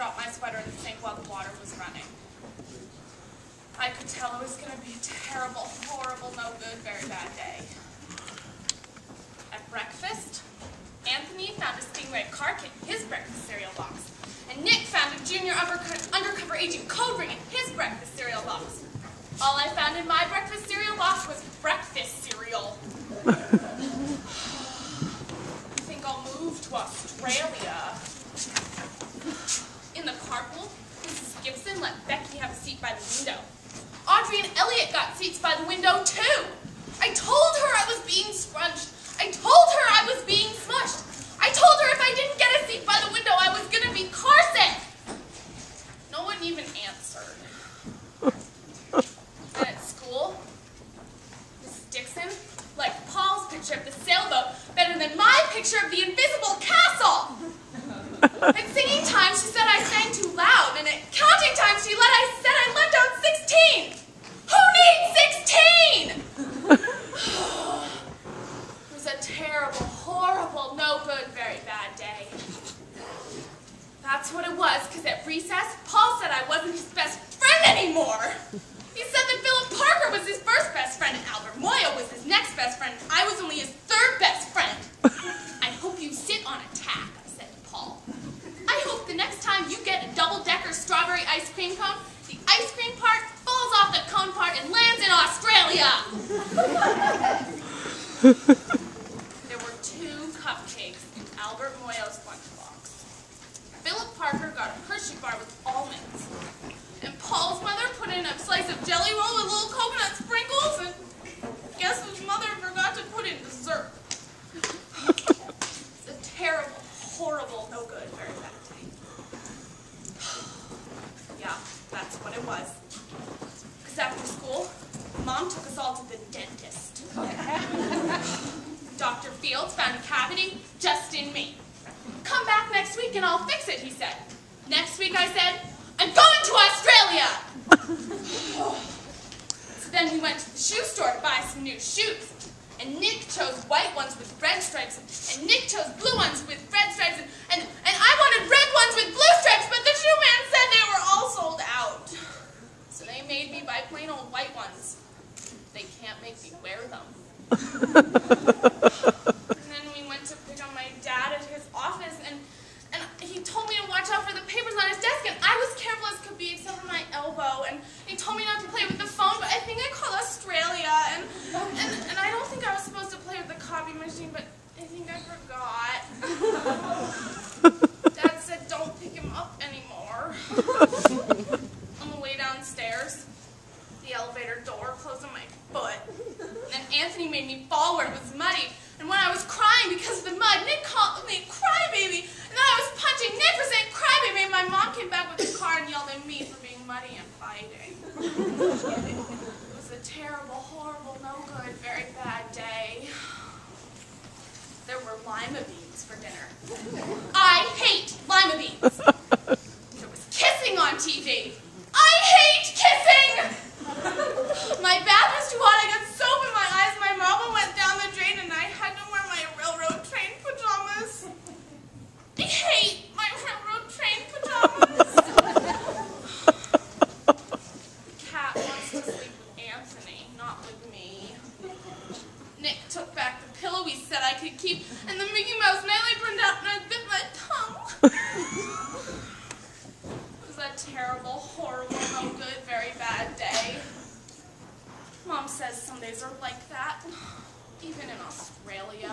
dropped my sweater in the sink while the water was running. I could tell it was going to be a terrible, horrible, no good, very bad day. At breakfast, Anthony found a Stingray car kit in his breakfast cereal box, and Nick found a junior undercover agent code ring in his breakfast cereal box. All I found in my breakfast cereal box was breakfast cereal. I think I'll move to Australia. In the carpool, Mrs. Gibson let Becky have a seat by the window. Audrey and Elliot got seats by the window, too. I told her I was being scrunched. I told her I was being smushed. I told her if I didn't get a seat by the window, I was going to be car sick. No one even answered. And at school, Mrs. Dixon liked Paul's picture of the sailboat better than my picture of the invisible castle. At singing time, she said I sang too loud, and at counting time, she said I left out 16. Who needs 16? It was a terrible, horrible, no good, very bad day. That's what it was, because at recess, Paul said I wasn't his best friend anymore. He said that Philip Parker was his first best friend, and Albert Moyo was his next best friend. I was only his third best friend. I hope you sit on a tack, I said to Paul. I hope the next time you get a double-decker strawberry ice cream cone, the ice cream part falls off the cone part and lands in Australia. There were 2 cupcakes in Albert Moyo's lunchbox. Philip Parker got a Hershey bar with almonds. And Paul's mother put in a slice of jelly roll with little coconut sprinkles, and guess whose mother forgot to put in dessert. It's a terrible, horrible, no good, very bad day. Yeah, that's what it was. Because after school, Mom took us all to the dentist. Dr. Fields found a cavity just in me. Come back next week and I'll fix it, he said. Next week I said, I'm going to Australia! So then we went to the shoe store to buy some new shoes. And Nick chose white ones with red stripes, and Nick chose blue ones with red stripes, and I wanted red ones with blue stripes, but the shoe man said they were all sold out. So they made me buy plain old white ones. They can't make me wear them. And then we went to pick up my dad at his office, and he told me to watch out for the papers on his desk, and I was careful as could be except for my elbow, and he told me not to play with the phone, but I think I called Australia, and I don't think I was supposed to play with the copy machine, but I think I forgot. Dad said don't pick him up anymore. On the way downstairs, the elevator door closed on my foot, and Anthony made me fall where it was muddy, and when I was crying because of the mud, Nick called me crybaby, and then I was punching Nick for saying crybaby, and my mom came back with the car and yelled at me for being muddy and fighting. It was a terrible, horrible, no good, very bad day. There were lima beans for dinner. I hate lima beans. There was kissing on TV. I hate kissing! My bath was too hot, I got soap in my eyes, my marble went down the drain, and I had to wear my railroad train pajamas. I hate my railroad train pajamas. The cat wants to sleep with Anthony, not with me. Nick took back the pillow he said I could keep, and the Mickey Mouse nightly burned out, and I bit my tongue. It was a terrible, horrible, no good, very bad day. Mom says some days are like that, even in Australia.